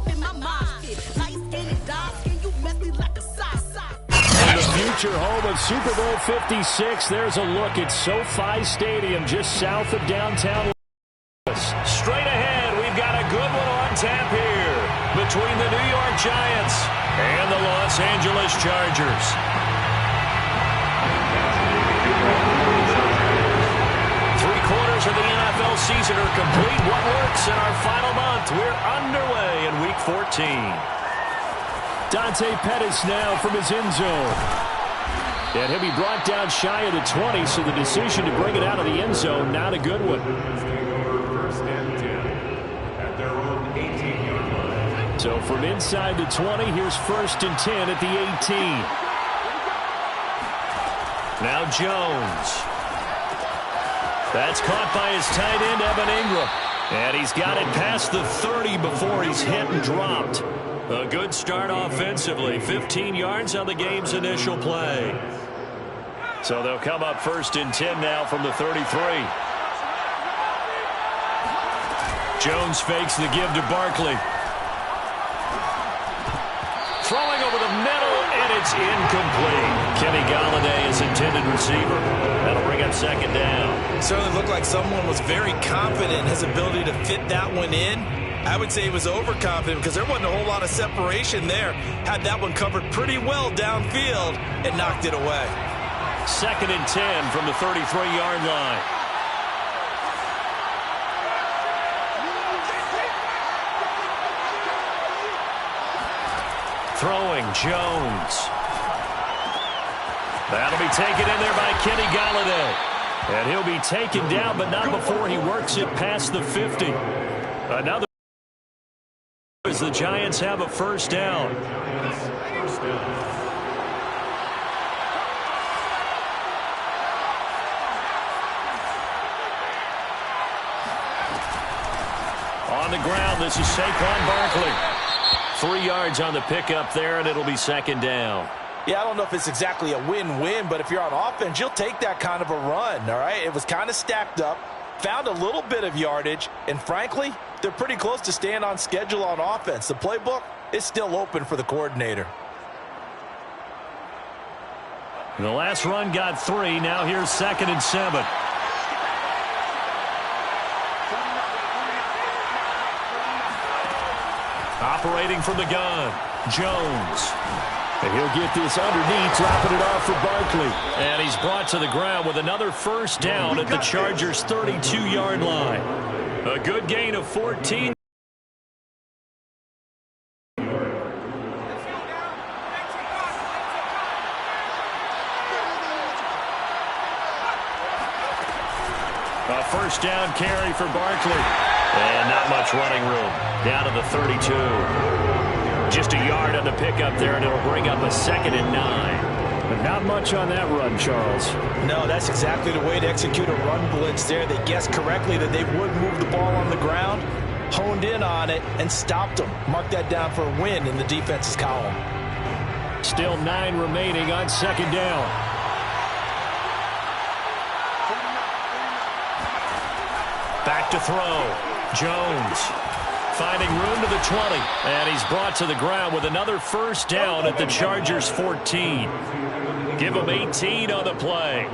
In the future home of Super Bowl 56, there's a look at SoFi Stadium just south of downtown. Straight ahead, we've got a good one on tap here between the New York Giants and the Los Angeles Chargers. Three-quarters of the NFL season are complete. What works in our final month? We're underway in Week 14. Dante Pettis now from his end zone. And he'll be brought down shy of the 20, so the decision to bring it out of the end zone, not a good one. So from inside the 20, here's 1st and 10 at the 18. Now Jones. That's caught by his tight end, Evan Ingram. And he's got it past the 30 before he's hit and dropped. A good start offensively. 15 yards on the game's initial play. So they'll come up 1st and 10 now from the 33. Jones fakes the give to Barkley. Throwing over the middle, and it's incomplete. Kenny Golladay is intended receiver. That'll bring up 2nd down. Certainly looked like someone was very confident in his ability to fit that one in. I would say he was overconfident because there wasn't a whole lot of separation there. Had that one covered pretty well downfield and knocked it away. 2nd and 10 from the 33-yard line. Throwing Jones. That'll be taken in there by Kenny Golladay. And he'll be taken down, but not before he works it past the 50. Another as the Giants have a 1st down. On the ground, this is Saquon Barkley. 3 yards on the pickup there, and it'll be 2nd down. Yeah, I don't know if it's exactly a win-win, but if you're on offense, you'll take that kind of a run, all right? It was kind of stacked up, found a little bit of yardage, and frankly, they're pretty close to staying on schedule on offense. The playbook is still open for the coordinator. The last run got 3. Now here's 2nd and 7. Operating from the gun, Jones. And he'll get this underneath, dropping it off for Barkley. And he's brought to the ground with another 1st down at the Chargers' 32-yard line. A good gain of 14. A 1st down carry for Barkley. And not much running room. Down to the 32. Just a yard on the pickup there, and it'll bring up a 2nd and 9. But not much on that run, Charles. No, that's exactly the way to execute a run blitz there. They guessed correctly that they would move the ball on the ground, honed in on it, and stopped them. Mark that down for a win in the defense's column. Still 9 remaining on 2nd down. Back to throw. Jones finding room to the 20, and he's brought to the ground with another 1st down at the Chargers' 14. Give them 18 on the play.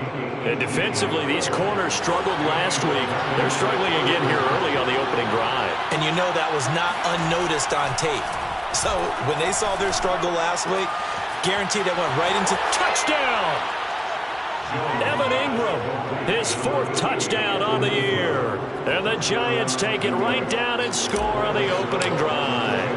And defensively, these corners struggled last week. They're struggling again here early on the opening drive. And you know that was not unnoticed on tape. So when they saw their struggle last week, guaranteed that went right into touchdown. Evan Ingram, his 4th touchdown on the year. And the Giants take it right down and score on the opening drive.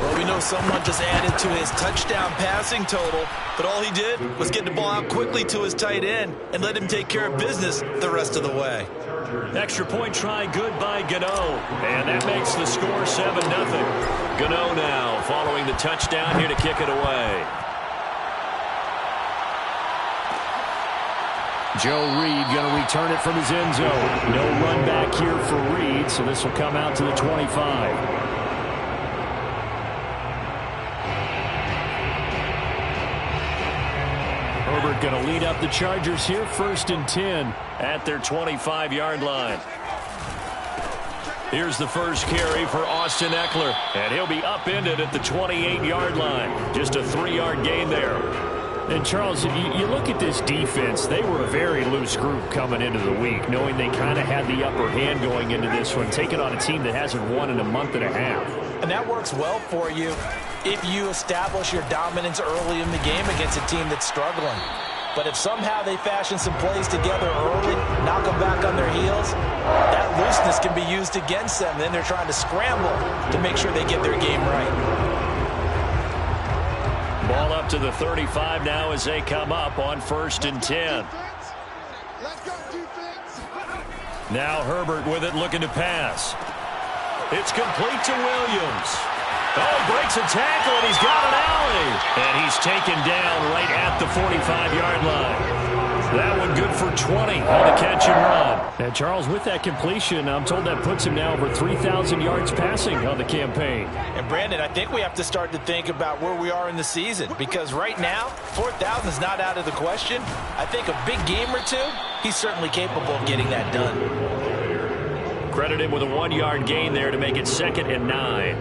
Well, we know someone just added to his touchdown passing total, but all he did was get the ball out quickly to his tight end and let him take care of business the rest of the way. Extra point try good by Gano. And that makes the score 7-0. Gano now following the touchdown here to kick it away. Joe Reed going to return it from his end zone. No run back here for Reed, so this will come out to the 25. Herbert going to lead up the Chargers here, 1st and 10 at their 25-yard line. Here's the first carry for Austin Eckler, and he'll be upended at the 28-yard line. Just a 3-yard gain there. And, Charles, you look at this defense, they were a very loose group coming into the week, knowing they kind of had the upper hand going into this one, taking on a team that hasn't won in a month and a half. And that works well for you if you establish your dominance early in the game against a team that's struggling. But if somehow they fashion some plays together early, knock them back on their heels, that looseness can be used against them. Then they're trying to scramble to make sure they get their game right. Ball up to the 35 now as they come up on 1st and 10. Now Herbert with it, looking to pass. It's complete to Williams. Oh, breaks a tackle, and he's got an alley. And he's taken down right at the 45-yard line. That one good for 20 on the catch and run. And, Charles, with that completion, I'm told that puts him now over 3,000 yards passing on the campaign. And, Brandon, I think we have to start to think about where we are in the season, because right now, 4,000 is not out of the question. I think a big game or two, he's certainly capable of getting that done. Credited with a 1-yard gain there to make it 2nd and 9.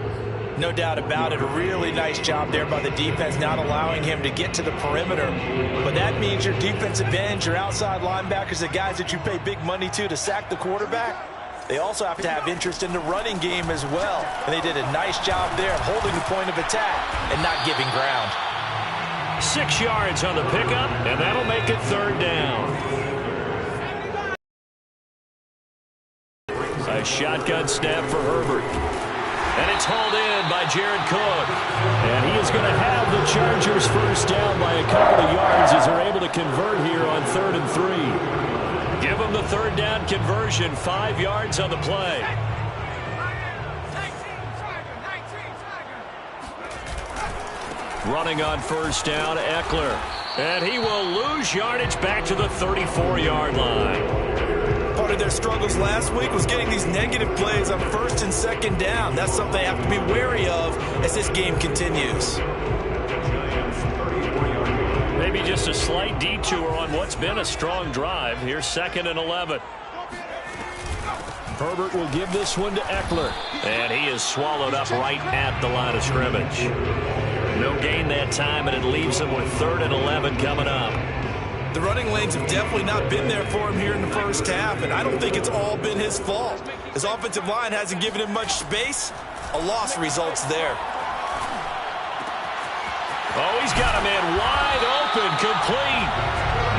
No doubt about it. A really nice job there by the defense, not allowing him to get to the perimeter. But that means your defensive ends, your outside linebackers, the guys that you pay big money to sack the quarterback, they also have to have interest in the running game as well. And they did a nice job there of holding the point of attack and not giving ground. 6 yards on the pickup, and that'll make it 3rd down. A shotgun snap for Herbert. And it's hauled in by Jared Cook. And he is going to have the Chargers first down by a couple of yards as they're able to convert here on 3rd and 3. Give them the 3rd down conversion, 5 yards on the play. Running on 1st down, Eckler. And he will lose yardage back to the 34-yard line. Part of their struggles last week was getting these negative plays on 1st and 2nd down. That's something they have to be wary of as this game continues. Maybe just a slight detour on what's been a strong drive. Here's 2nd and 11. Herbert will give this one to Eckler. And he is swallowed up right at the line of scrimmage. No gain that time, and it leaves him with 3rd and 11 coming up. The running lanes have definitely not been there for him here in the first half, and I don't think it's all been his fault. His offensive line hasn't given him much space. A loss results there. Oh, he's got a man wide open, complete.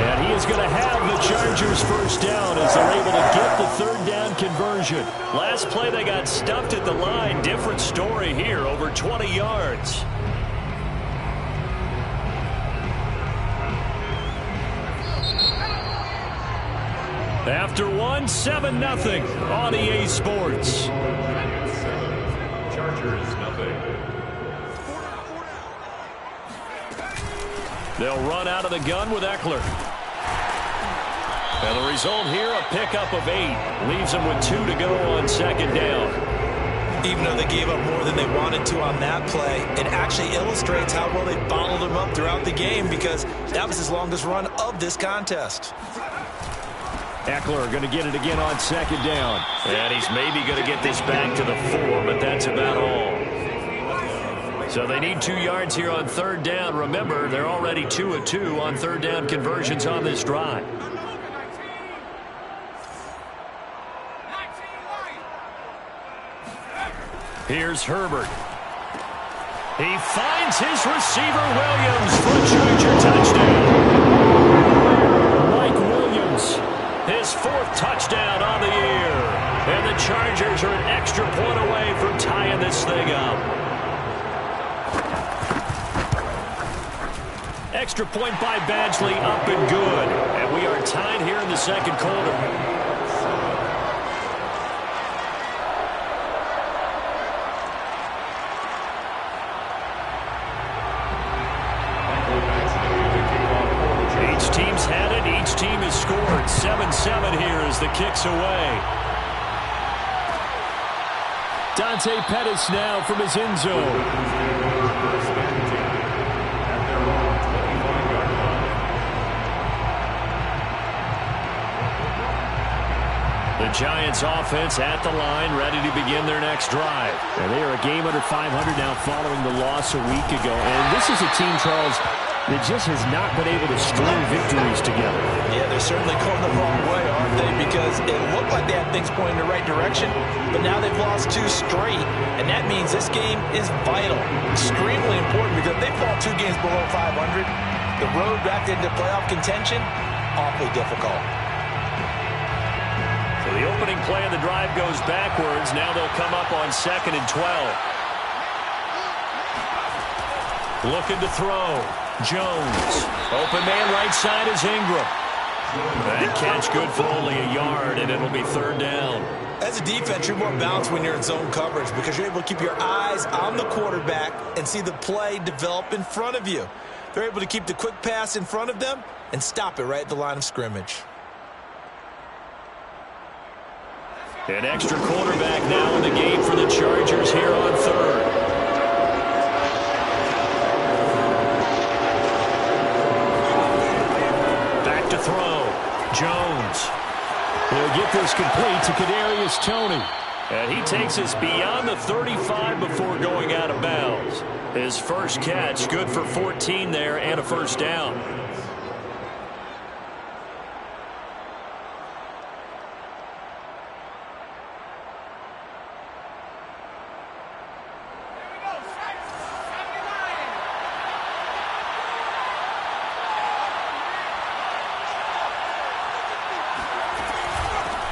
And he is going to have the Chargers first down as they're able to get the 3rd down conversion. Last play they got stuffed at the line. Different story here, over 20 yards. After one, 7-0 on EA Sports. Chargers, nothing. They'll run out of the gun with Eckler. And the result here, a pickup of 8. Leaves them with 2 to go on 2nd down. Even though they gave up more than they wanted to on that play, it actually illustrates how well they followed them up throughout the game, because that was his longest run of this contest. Eckler going to get it again on 2nd down. And he's maybe going to get this back to the 4, but that's about all. So they need 2 yards here on 3rd down. Remember, they're already 2 of 2 on 3rd down conversions on this drive. Here's Herbert. He finds his receiver, Williams, for a Charger touchdown. Mike Williams. His 4th touchdown on the year. And the Chargers are an extra point away from tying this thing up. Extra point by Badgley, up and good. And we are tied here in the 2nd quarter. Team has scored 7-7 here as the kick's away. Dante Pettis now from his end zone. The Giants offense at the line, ready to begin their next drive. And they are a game under 500 now following the loss a week ago. And this is a team, Charles, that just has not been able to string victories together. Yeah, they're certainly going the wrong way, aren't they? Because it looked like they had things pointing in the right direction, but now they've lost 2 straight, and that means this game is vital, extremely important, because if they fall 2 games below 500, the road back into playoff contention, awfully difficult. So the opening play of the drive goes backwards. Now they'll come up on 2nd and 12. Looking to throw. Jones. Open man right side is Ingram. That catch good for only a yard, and it'll be 3rd down. As a defense, you're more balanced when you're in zone coverage because you're able to keep your eyes on the quarterback and see the play develop in front of you. They're able to keep the quick pass in front of them and stop it right at the line of scrimmage. An extra quarterback now in the game for the Chargers here on 3rd. To throw. Jones. He'll get this complete to Kadarius Toney. And he takes us beyond the 35 before going out of bounds. His first catch, good for 14 there and a 1st down.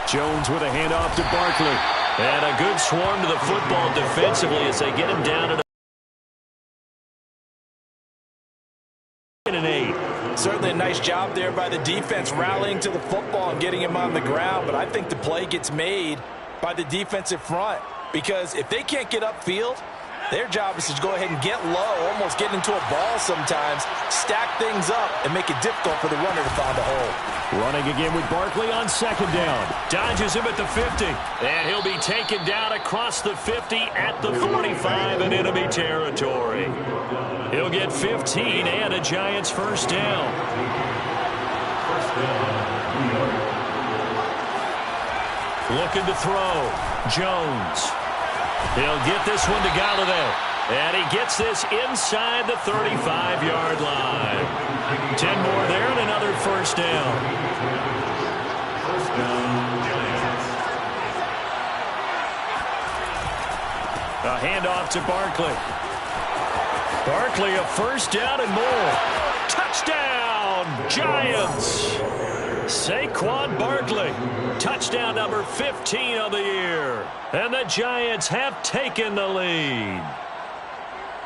Jones with a handoff to Barkley. And a good swarm to the football defensively as they get him down at an 8. Certainly a nice job there by the defense rallying to the football and getting him on the ground, but I think the play gets made by the defensive front because if they can't get upfield, their job is to go ahead and get low, almost get into a ball sometimes, stack things up, and make it difficult for the runner to find a hole. Running again with Barkley on 2nd down. Dodges him at the 50. And he'll be taken down across the 50 at the 45 in enemy territory. He'll get 15 and a Giants 1st down. Looking to throw. Jones. He'll get this one to Galladay. And he gets this inside the 35-yard line. 10 more there and another 1st down. A handoff to Barkley. Barkley a 1st down and more. Touchdown, Giants! Saquon Barkley, touchdown number 15 of the year. And the Giants have taken the lead.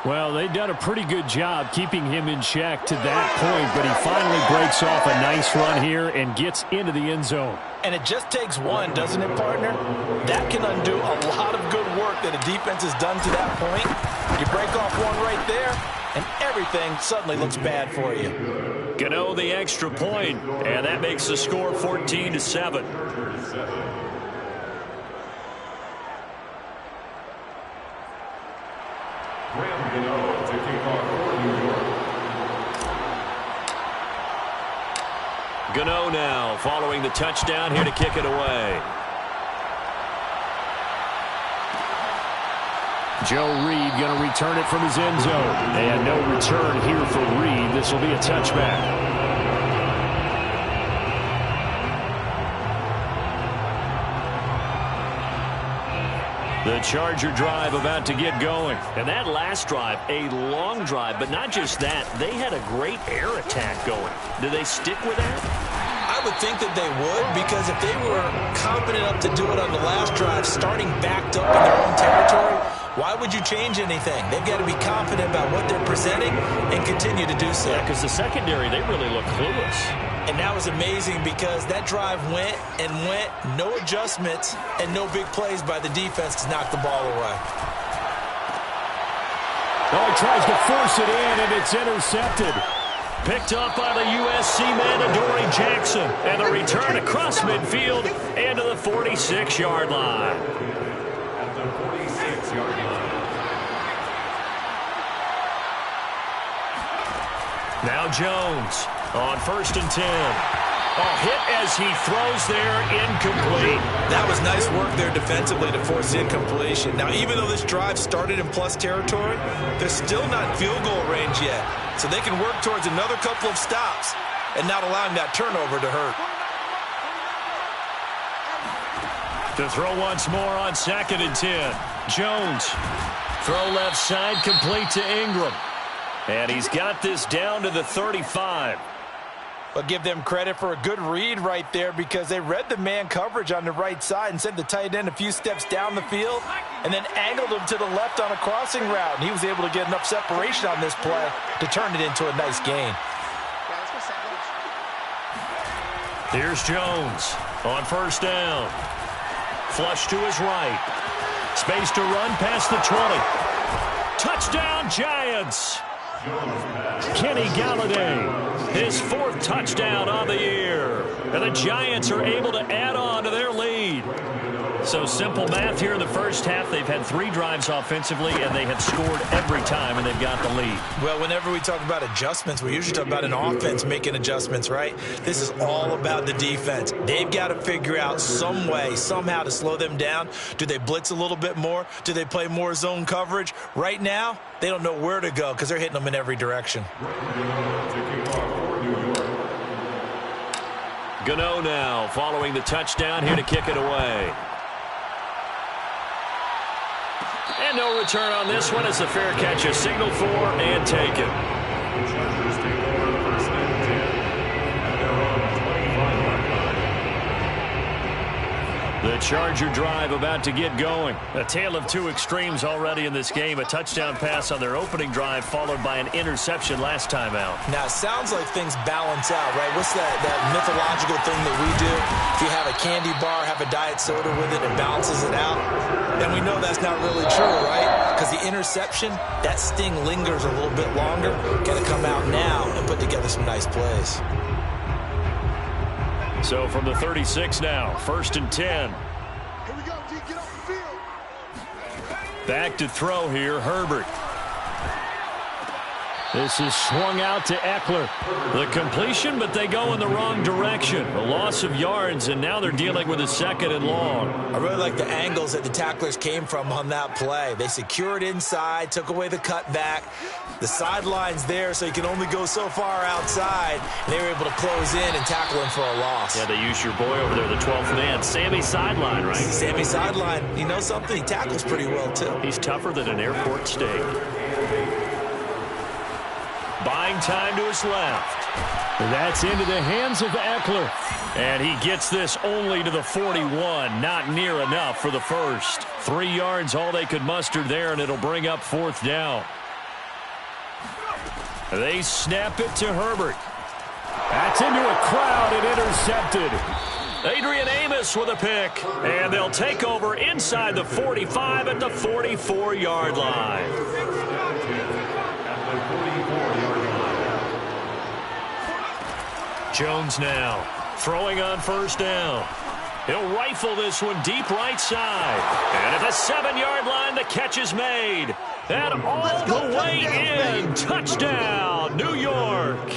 Well, they've done a pretty good job keeping him in check to that point, but he finally breaks off a nice run here and gets into the end zone. And it just takes one, doesn't it, partner? That can undo a lot of good work that a defense has done to that point. You break off one right there, and everything suddenly looks bad for you. Gano the extra point, and that makes the score 14-7. Gano now following the touchdown here to kick it away. Joe Reed going to return it from his end zone. And no return here for Reed. This will be a touchback. The Charger drive about to get going. And that last drive, a long drive, but not just that. They had a great air attack going. Do they stick with that? I would think that they would, because if they were confident enough to do it on the last drive, starting backed up in their own territory, why would you change anything? They've got to be confident about what they're presenting and continue to do so. Yeah, because the secondary, they really look clueless. And that was amazing because that drive went and went, no adjustments, and no big plays by the defense to knock the ball away. Oh, he tries to force it in, and it's intercepted. Picked up by the USC man, Adoree Jackson. And the return across midfield and to the 46-yard line. Now Jones on 1st and 10. Oh, hit as he throws there, incomplete. That was nice work there defensively to force incompletion. Now, even though this drive started in plus territory, they're still not in field goal range yet. So they can work towards another couple of stops and not allowing that turnover to hurt. To throw once more on 2nd and 10. Jones. Throw left side, complete to Ingram. And he's got this down to the 35. But give them credit for a good read right there because they read the man coverage on the right side and sent the tight end a few steps down the field and then angled him to the left on a crossing route. And he was able to get enough separation on this play to turn it into a nice gain. Here's Jones on 1st down. Flush to his right. Space to run past the 20. Touchdown, Giants! Kenny Galladay, his 4th touchdown on the year. And the Giants are able to add on to their lead. So simple math here in the first half. They've had 3 drives offensively, and they have scored every time, and they've got the lead. Well, whenever we talk about adjustments, we usually talk about an offense making adjustments, right? This is all about the defense. They've got to figure out some way, somehow to slow them down. Do they blitz a little bit more? Do they play more zone coverage? Right now, they don't know where to go because they're hitting them in every direction. Gano now following the touchdown here to kick it away. And no return on this one as the fair catch is signaled for and taken. The Charger drive about to get going. A tale of 2 extremes already in this game. A touchdown pass on their opening drive followed by an interception last time out. Now, it sounds like things balance out, right? What's that mythological thing that we do? If you have a candy bar, have a diet soda with it, it balances it out. And we know that's not really true, right? Because the interception, that sting lingers a little bit longer. Got to come out now and put together some nice plays. So from the 36 now, 1st and 10. Here we go, D. Get off the field. Back to throw here, Herbert. This is swung out to Eckler. The completion, but they go in the wrong direction. A loss of yards, and now they're dealing with a 2nd and long. I really like the angles that the tacklers came from on that play. They secured inside, took away the cutback. The sideline's there, so you can only go so far outside. And they were able to close in and tackle him for a loss. Yeah, they used your boy over there, the 12th man. Sammy Sideline, right? Sammy Sideline. You know something? He tackles pretty well, too. He's tougher than an airport steak. Buying time to his left. That's into the hands of Eckler. And he gets this only to the 41. Not near enough for the first. 3 yards, all they could muster there, and it'll bring up 4th down. They snap it to Herbert. That's into a crowd and intercepted. Adrian Amos with a pick. And they'll take over inside the 45 at the 44-yard line. Jones now throwing on 1st down. He'll rifle this one deep right side. And at the 7-yard line, the catch is made. And all the way in. Touchdown, New York.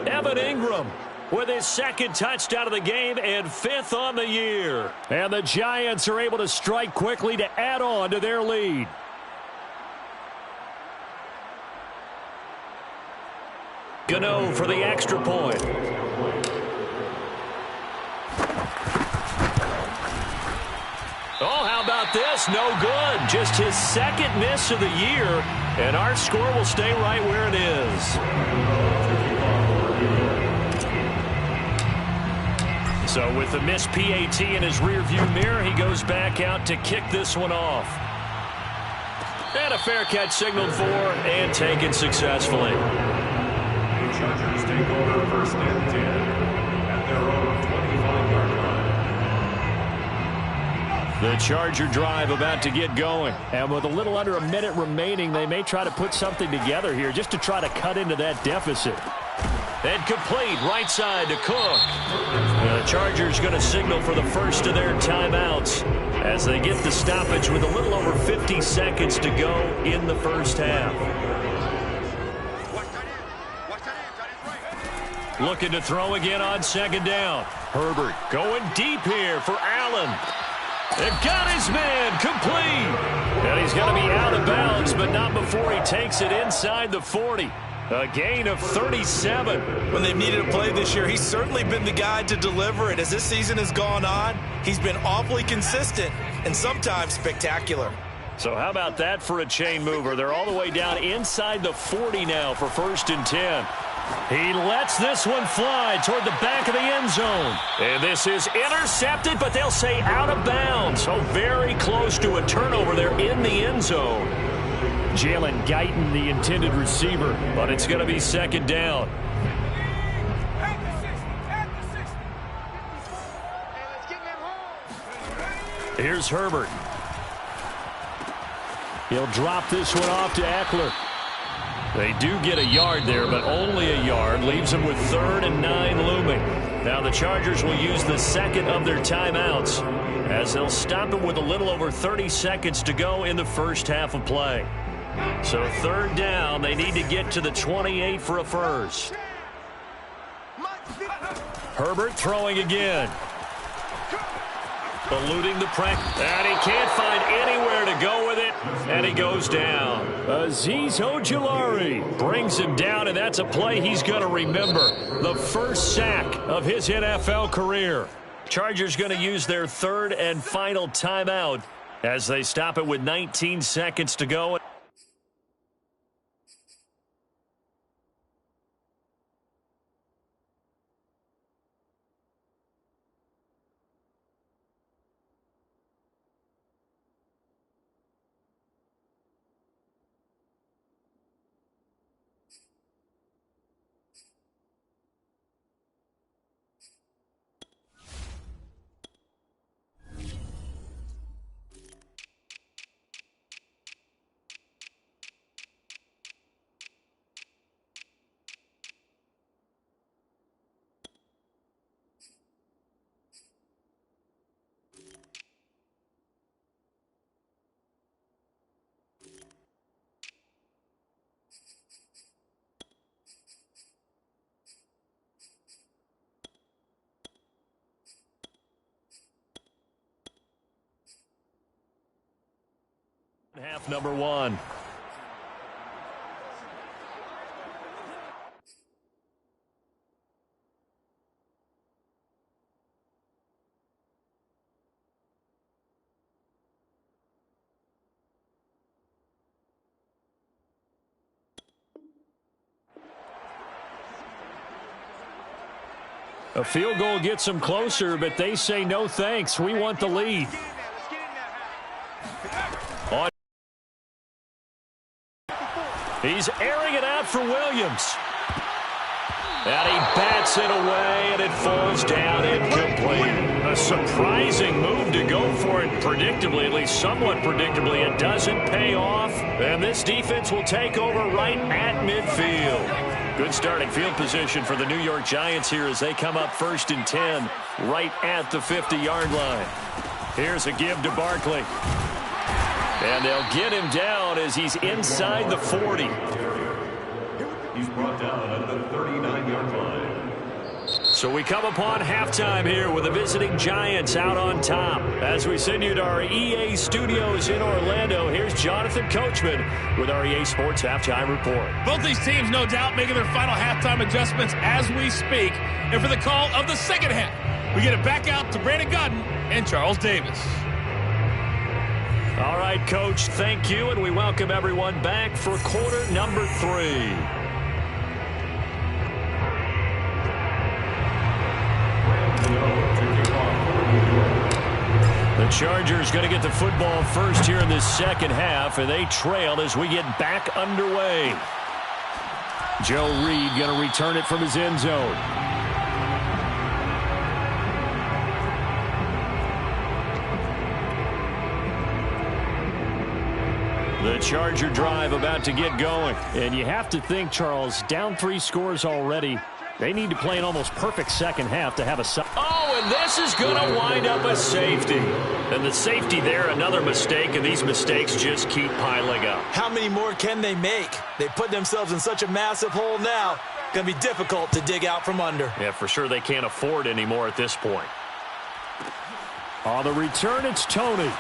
Evan Ingram with his 2nd touchdown of the game and 5th on the year. And the Giants are able to strike quickly to add on to their lead. Gano for the extra point. Oh, how about this? No good. Just his 2nd miss of the year, and our score will stay right where it is. So with the missed PAT in his rearview mirror, he goes back out to kick this one off. And a fair catch signaled for and taken successfully. Chargers take over 1st and 10 at their own 25-yard line. The Charger drive about to get going. And with a little under a minute remaining, they may try to put something together here just to try to cut into that deficit. And complete right side to Cook. The Chargers going to signal for the first of their timeouts as they get the stoppage with a little over 50 seconds to go in the first half. Looking to throw again on second down. Herbert going deep here for Allen. And got his man complete. And he's going to be out of bounds, but not before he takes it inside the 40. A gain of 37. When they've needed a play this year, he's certainly been the guy to deliver it. As this season has gone on, he's been awfully consistent and sometimes spectacular. So how about that for a chain mover? They're all the way down inside the 40 now for 1st and 10. He lets this one fly toward the back of the end zone. And this is intercepted, but they'll say out of bounds. So very close to a turnover there in the end zone. Jalen Guyton, the intended receiver, but it's going to be second down. Here's Herbert. He'll drop this one off to Eckler. They do get a yard there, but only a yard. Leaves them with 3rd and 9 looming. Now the Chargers will use the second of their timeouts as they'll stop it with a little over 30 seconds to go in the first half of play. So 3rd down, they need to get to the 28 for a first. Herbert throwing again. Eluding the pressure. And he can't find anywhere to go with it. And he goes down. Azeez Ojulari brings him down, and that's a play he's going to remember. The first sack of his NFL career. Chargers going to use their 3rd and final timeout as they stop it with 19 seconds to go. Half number 1. A field goal gets them closer, but they say no thanks. We want the lead. He's airing it out for Williams. And he bats it away, and it falls down incomplete. A surprising move to go for it predictably, at least somewhat predictably. It doesn't pay off, and this defense will take over right at midfield. Good starting field position for the New York Giants here as they come up 1st and 10 right at the 50-yard line. Here's a give to Barkley. And they'll get him down as he's inside the 40. He's brought down at the 39-yard line. So we come upon halftime here with the visiting Giants out on top. As we send you to our EA studios in Orlando, here's Jonathan Coachman with our EA Sports Halftime Report. Both these teams, no doubt, making their final halftime adjustments as we speak. And for the call of the second half, we get it back out to Brandon Godden and Charles Davis. All right, Coach, thank you, and we welcome everyone back for quarter number 3. The Chargers going to get the football first here in this second half, and they trail as we get back underway. Joe Reed going to return it from his end zone. The Charger drive about to get going. And you have to think, Charles, down 3 scores already. They need to play an almost perfect second half to have a... Oh, and this is going to wind up a safety. And the safety there, another mistake, and these mistakes just keep piling up. How many more can they make? They put themselves in such a massive hole now. Going to be difficult to dig out from under. Yeah, for sure they can't afford anymore at this point. On the return, it's Tony.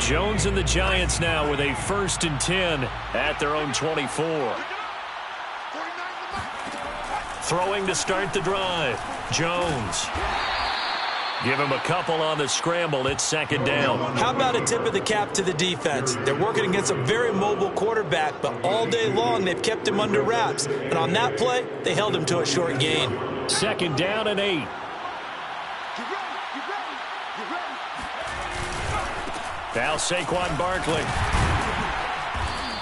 Jones and the Giants now with a 1st and 10 at their own 24. Throwing to start the drive. Jones. Give him a couple on the scramble. It's 2nd down. How about a tip of the cap to the defense? They're working against a very mobile quarterback, but all day long they've kept him under wraps. And on that play, they held him to a short gain. 2nd down and 8. Now Saquon Barkley.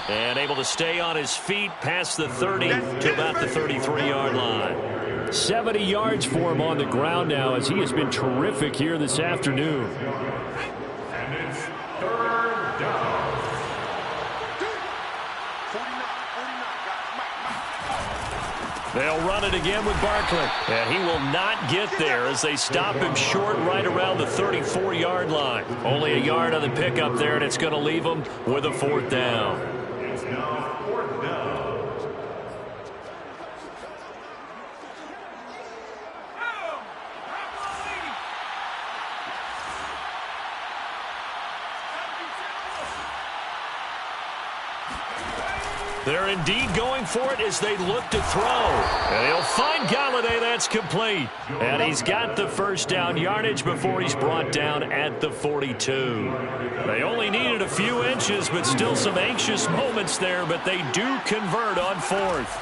And able to stay on his feet past the 30 to about the 33-yard line. 70 yards for him on the ground now as he has been terrific here this afternoon. And it's 3rd down. They'll run it again with Barkley. And he will not get there as they stop him short right around the 34-yard line. Only a yard on the pickup there, and it's going to leave him with a 4th down. It's now 4th down. They're indeed going for it as they look to throw. And he'll find Galladay. That's complete. And he's got the 1st down yardage before he's brought down at the 42. They only needed a few inches, but still some anxious moments there. But they do convert on 4th.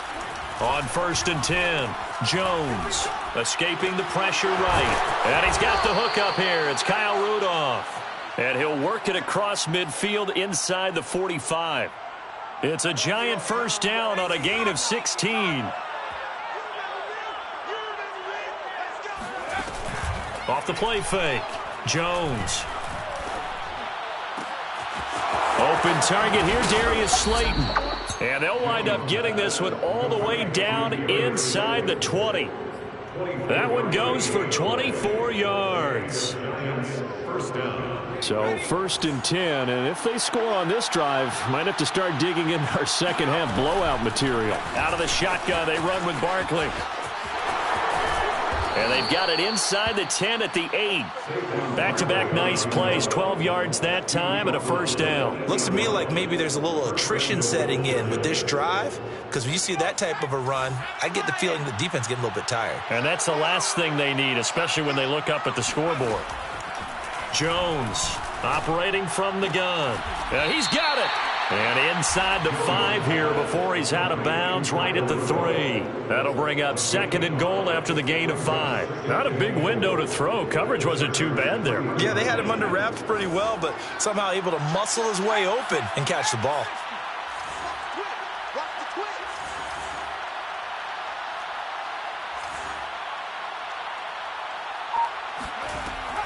On 1st and 10, Jones escaping the pressure right. And he's got the hookup here. It's Kyle Rudolph. And he'll work it across midfield inside the 45. It's a Giant 1st down on a gain of 16. Off the play fake. Jones. Open target. Here's Darius Slayton. And they'll wind up getting this one all the way down inside the 20. That one goes for 24 yards. So 1st and 10, and if they score on this drive, might have to start digging in our 2nd half blowout material. Out of the shotgun, they run with Barkley. And they've got it inside the 10 at the 8. Back-to-back nice plays, 12 yards that time and a 1st down. Looks to me like maybe there's a little attrition setting in with this drive, because when you see that type of a run, I get the feeling the defense getting a little bit tired. And that's the last thing they need, especially when they look up at the scoreboard. Jones operating from the gun. He's got it. And inside the 5 here before he's out of bounds right at the 3. That'll bring up 2nd and goal after the gain of 5. Not a big window to throw. Coverage wasn't too bad there. Yeah, they had him under wraps pretty well, but somehow able to muscle his way open and catch the ball.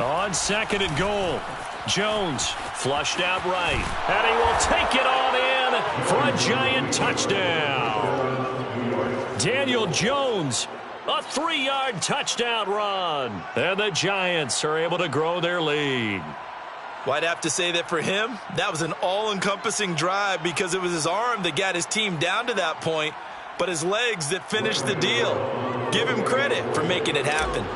On 2nd and goal, Jones flushed out right, and he will take it on in for a Giant touchdown. Daniel Jones, a 3-yard touchdown run, and the Giants are able to grow their lead. Well, I'd have to say that for him, that was an all-encompassing drive because it was his arm that got his team down to that point, but his legs that finished the deal. Give him credit for making it happen.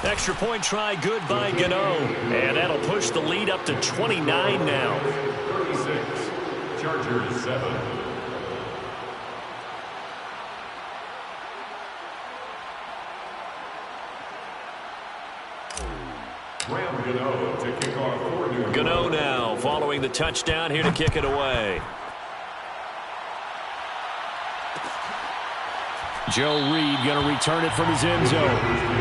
Extra point try good by Gano. And that'll push the lead up to 29 now. 36. Chargers 7. Ram Gano to kick off for New York. Gano now following the touchdown here to kick it away. Joe Reed going to return it from his end zone.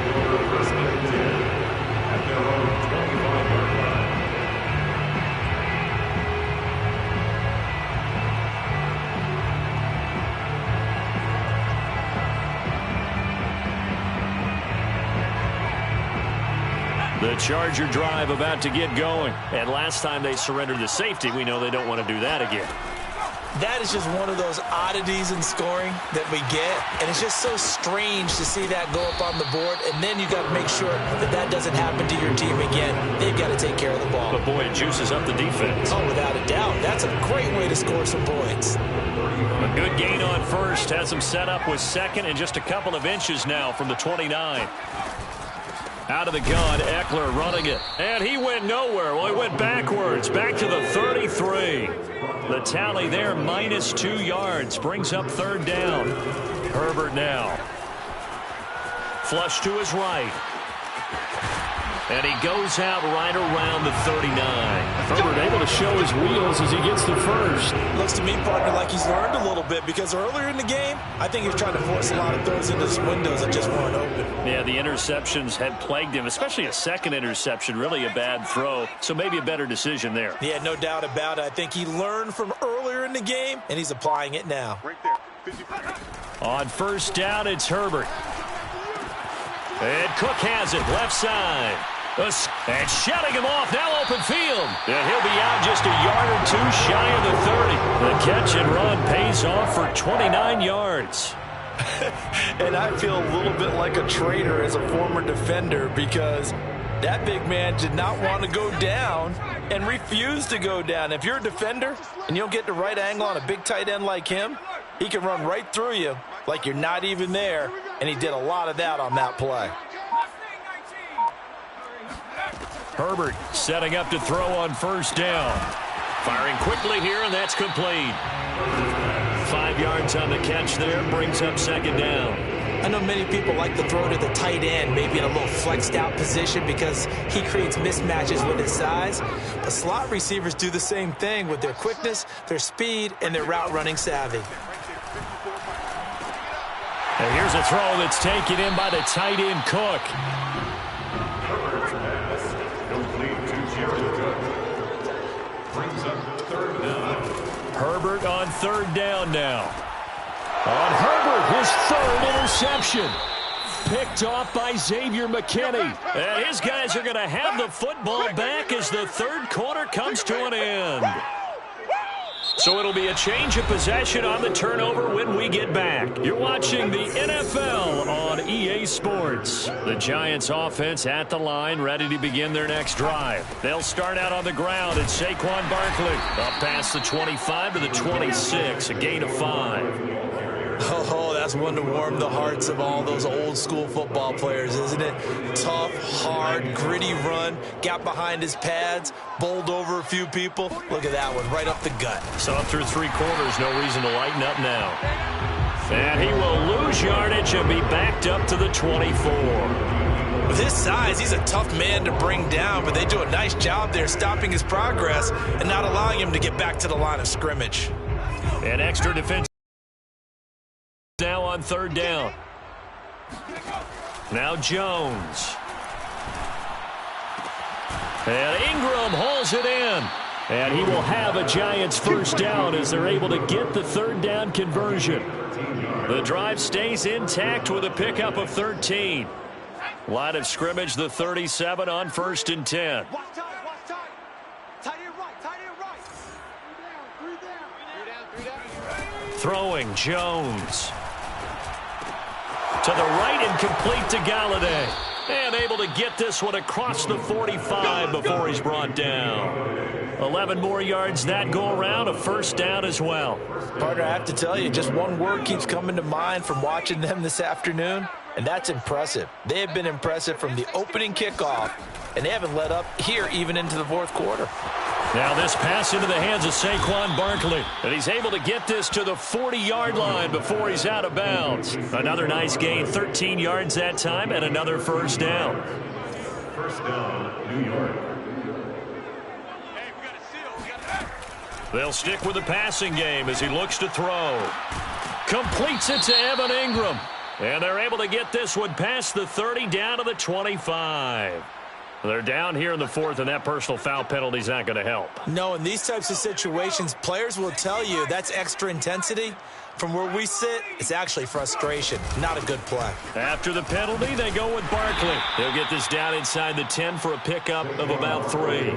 The Charger drive about to get going. And last time they surrendered the safety, we know they don't want to do that again. That is just one of those oddities in scoring that we get, and it's just so strange to see that go up on the board, and then you got to make sure that that doesn't happen to your team again. They've got to take care of the ball. But, boy, it juices up the defense. Oh, without a doubt. That's a great way to score some points. A good gain on first. Has him set up with second and just a couple of inches now from the 29. Out of the gun, Eckler running it. And he went nowhere. Well, he went backwards. Back to the 33. The tally there, -2 yards. Brings up third down. Herbert now. Flush to his right. And he goes out right around the 39. Herbert able to show his wheels as he gets the first. Looks to me, partner, like he's learned a little bit, because earlier in the game, I think he was trying to force a lot of throws into some windows that just weren't open. Yeah, the interceptions had plagued him, especially a second interception, really a bad throw. So maybe a better decision there. Yeah, no doubt about it. I think he learned from earlier in the game, and he's applying it now. Right there. On first down, it's Herbert. And Cook has it, left side. And shutting him off, now open field. And he'll be out just a yard or two shy of the 30. The catch and run pays off for 29 yards. And I feel a little bit like a traitor as a former defender, because that big man did not want to go down and refused to go down. If you're a defender and you don't get the right angle on a big tight end like him, he can run right through you like you're not even there, and he did a lot of that on that play. Herbert setting up to throw on first down. Firing quickly here, and that's complete. 5 yards on the catch there, brings up second down. I know many people like to throw to the tight end, maybe in a little flexed out position, because he creates mismatches with his size. But slot receivers do the same thing with their quickness, their speed, and their route running savvy. And here's a throw that's taken in by the tight end Cook. Herbert's pass complete to Jared Cook. Brings up third down. Herbert on third down now. On Herbert, his third interception. Picked off by Xavier McKinney. And his guys are going to have the football back as the third quarter comes to an end. So it'll be a change of possession on the turnover when we get back. You're watching the NFL on EA Sports. The Giants offense at the line, ready to begin their next drive. They'll start out on the ground at Saquon Barkley. Up past the 25 to the 26, a gain of 5. Oh, that's one to warm the hearts of all those old school football players, isn't it? Tough, hard, gritty run, got behind his pads, bowled over a few people. Look at that one, right up the gut. So up through 3 quarters, no reason to lighten up now. And he will lose yardage and be backed up to the 24. With his size, he's a tough man to bring down, but they do a nice job there stopping his progress and not allowing him to get back to the line of scrimmage. An extra defense now on third down. Now Jones. And Ingram hauls it in. And he will have a Giants first down as they're able to get the third down conversion. The drive stays intact with a pickup of 13. Line of scrimmage, the 37 on 1st and 10. Watch time, watch time. Tight end right, tight end right. Three down. Throwing Jones. To the right and complete to Galladay. And able to get this one across the 45 before he's brought down. 11 more yards that go around, a first down as well. Partner, I have to tell you, just one word keeps coming to mind from watching them this afternoon, and that's impressive. They have been impressive from the opening kickoff, and they haven't let up here even into the fourth quarter. Now this pass into the hands of Saquon Barkley. And he's able to get this to the 40-yard line before he's out of bounds. Another nice gain, 13 yards that time, and another first down. First down, New York. They'll stick with the passing game as he looks to throw. Completes it to Evan Ingram. And they're able to get this one past the 30 down to the 25. They're down here in the fourth, and that personal foul penalty is not going to help. No, in these types of situations, players will tell you that's extra intensity. From where we sit, it's actually frustration. Not a good play. After the penalty, they go with Barkley. They'll get this down inside the 10 for a pickup of about 3.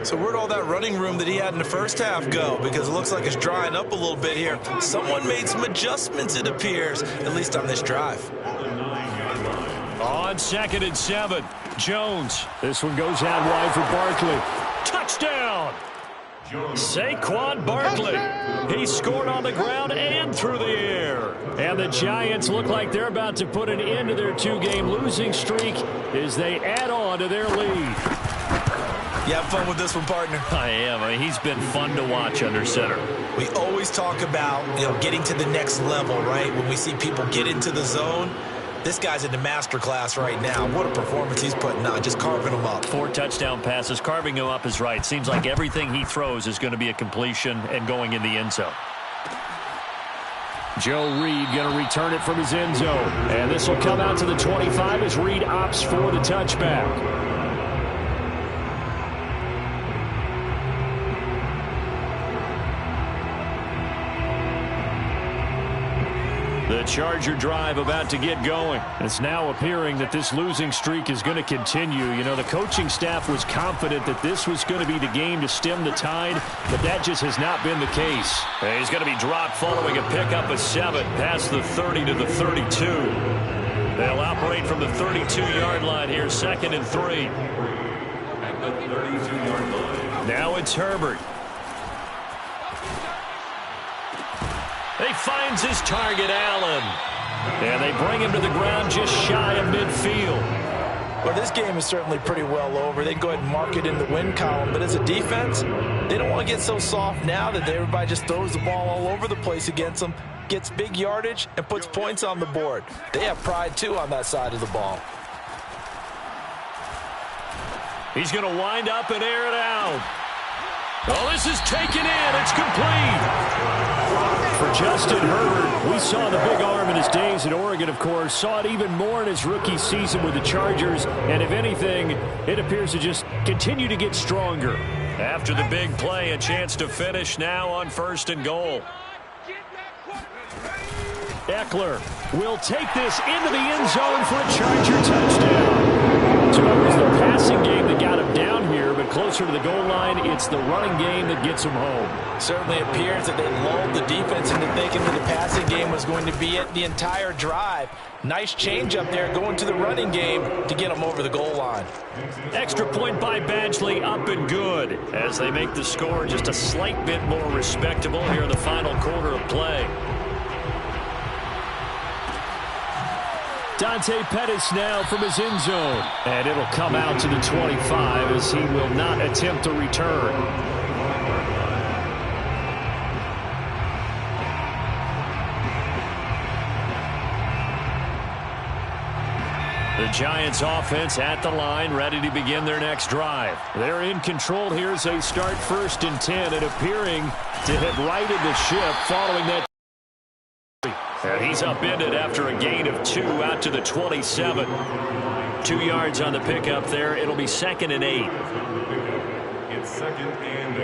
So where'd all that running room that he had in the first half go? Because it looks like it's drying up a little bit here. Someone made some adjustments, it appears, at least on this drive. On 2nd and 7, Jones. This one goes out wide for Barkley. Touchdown! Saquon Barkley. He scored on the ground and through the air. And the Giants look like they're about to put an end to their 2-game losing streak as they add on to their lead. You have fun with this one, partner? I am. I mean, he's been fun to watch under center. We always talk about, getting to the next level, right? When we see people get into the zone, this guy's in the master class right now. What a performance he's putting on, just carving them up. 4 touchdown passes. Carving him up is right. Seems like everything he throws is going to be a completion and going in the end zone. Joe Reed going to return it from his end zone. And this will come out to the 25 as Reed opts for the touchback. The Charger drive about to get going. It's now appearing that this losing streak is going to continue. You know, the coaching staff was confident that this was going to be the game to stem the tide, but that just has not been the case. And he's going to be dropped following a pickup of 7 past the 30 to the 32. They'll operate from the 32-yard line here, 2nd and 3. At the 32-yard line. Now it's Herbert. He finds his target, Allen. And they bring him to the ground just shy of midfield. Well, this game is certainly pretty well over. They can go ahead and mark it in the win column. But as a defense, they don't want to get so soft now that everybody just throws the ball all over the place against them, gets big yardage, and puts points on the board. They have pride, too, on that side of the ball. He's going to wind up and air it out. Oh, this is taken in. It's complete. For Justin Herbert, we saw the big arm in his days at Oregon, of course. Saw it even more in his rookie season with the Chargers. And if anything, it appears to just continue to get stronger. After the big play, a chance to finish now on 1st and goal. Eckler will take this into the end zone for a Charger touchdown. So it was the passing game that got him down here, but closer to the goal line, it's the running game that gets him home. Certainly appears that they lulled the defense into thinking that the passing game was going to be it the entire drive. Nice change up there going to the running game to get them over the goal line. Extra point by Badgley, up and good, as they make the score just a slight bit more respectable here in the final quarter of play. Dante Pettis now from his end zone. And it'll come out to the 25 as he will not attempt a return. The Giants offense at the line, ready to begin their next drive. They're in control here as they start 1st and 10 and appearing to have righted the ship following that. And he's upended after a gain of 2 out to the 27. 2 yards on the pickup there. It'll be 2nd and 8. It's 2nd and 8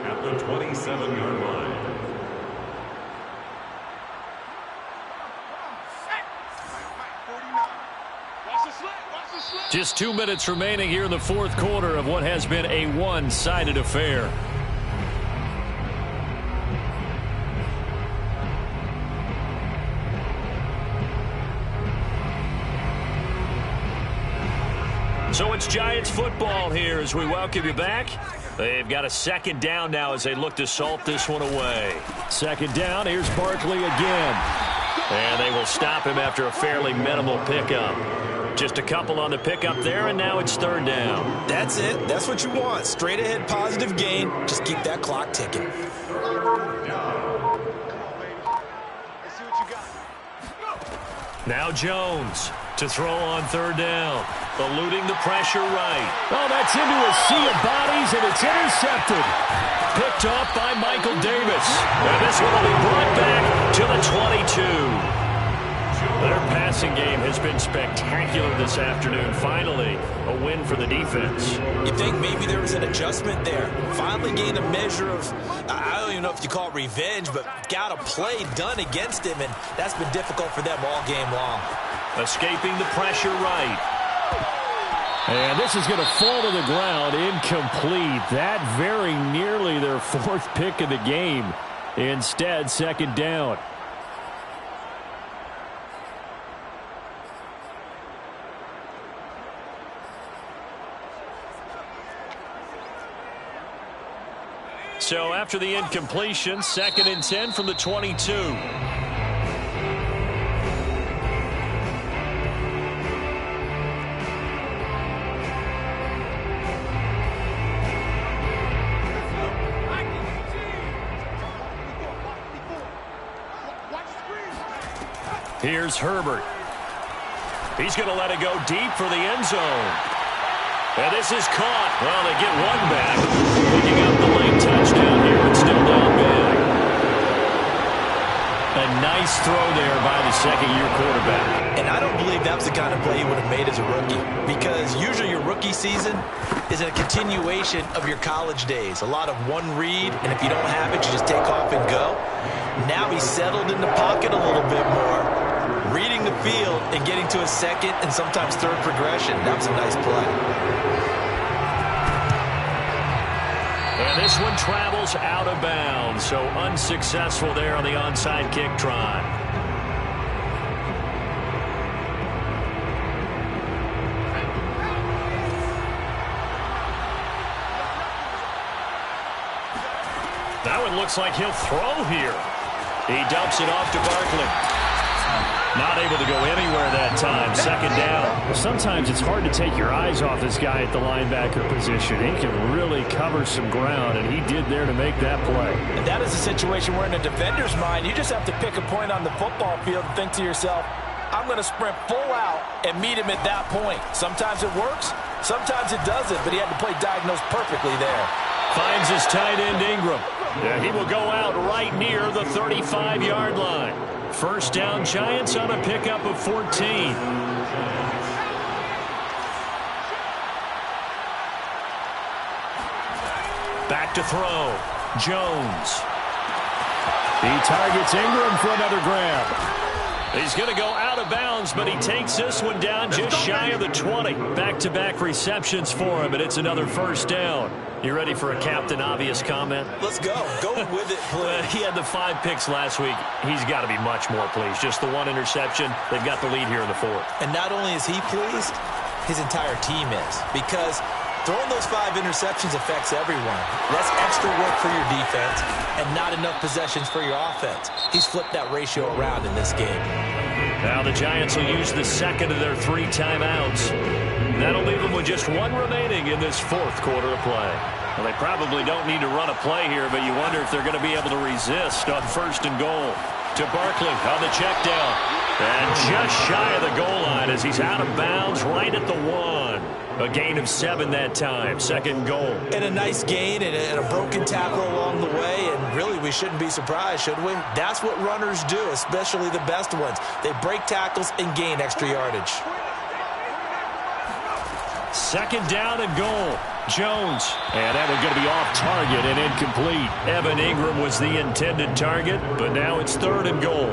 at the 27-yard line. Just 2 minutes remaining here in the 4th quarter of what has been a one-sided affair. So it's Giants football here as we welcome you back. They've got a 2nd down now as they look to salt this one away. 2nd down, here's Barkley again. And they will stop him after a fairly minimal pickup. Just a couple on the pickup there, and now it's 3rd down. That's it. That's what you want. Straight ahead positive gain. Just keep that clock ticking. Now Jones to throw on 3rd down. Eluding the pressure right. Oh, that's into a sea of bodies, and it's intercepted. Picked off by Michael Davis. And this one will be brought back to the 22. Their passing game has been spectacular this afternoon. Finally, a win for the defense. You think maybe there was an adjustment there. Finally gained a measure of, I don't even know if you call it revenge, but got a play done against him, and that's been difficult for them all game long. Escaping the pressure right. And this is going to fall to the ground, incomplete. That very nearly their fourth pick of the game. Instead, second down. So after the incompletion, 2nd and 10 from the 22. Here's Herbert. He's going to let it go deep for the end zone. And this is caught. Well, they get one back. Picking up the late touchdown here and still down big. A nice throw there by the second-year quarterback. And I don't believe that was the kind of play he would have made as a rookie, because usually your rookie season is a continuation of your college days. A lot of one read, and if you don't have it, you just take off and go. Now he's settled in the pocket a little bit more, reading the field and getting to a second and sometimes third progression. That was a nice play. And this one travels out of bounds, so unsuccessful there on the onside kick try. That one looks like he'll throw here. He dumps it off to Barkley. Not able to go anywhere that time. Second down. Sometimes it's hard to take your eyes off this guy at the linebacker position. He can really cover some ground, and he did there to make that play. And that is a situation where in a defender's mind, you just have to pick a point on the football field and think to yourself, I'm going to sprint full out and meet him at that point. Sometimes it works, sometimes it doesn't, but he had to play diagnose perfectly there. Finds his tight end Ingram. Yeah, he will go out right near the 35-yard line. First down, Giants on a pickup of 14. Back to throw. Jones. He targets Ingram for another grab. He's going to go out of bounds, but he takes this one down just shy of the 20. Back-to-back receptions for him, and it's another first down. You ready for a Captain Obvious comment? Let's go. Go with it, please. He had the 5 picks last week. He's got to be much more pleased. Just the one interception. They've got the lead here in the 4th. And not only is he pleased, his entire team is. Because throwing those 5 interceptions affects everyone. That's extra work for your defense and not enough possessions for your offense. He's flipped that ratio around in this game. Now the Giants will use the second of their 3 timeouts. That'll leave them with just 1 remaining in this 4th quarter of play. Well, they probably don't need to run a play here, but you wonder if they're going to be able to resist on 1st and goal. To Barkley on the check down. And just shy of the goal line as he's out of bounds right at the 1. A gain of 7 that time. 2nd goal. And a nice gain and a broken tackle along the way. And really, we shouldn't be surprised, should we? That's what runners do, especially the best ones. They break tackles and gain extra yardage. 2nd down and goal. Jones. And that one's going to be off target and incomplete. Evan Ingram was the intended target, but now it's 3rd and goal.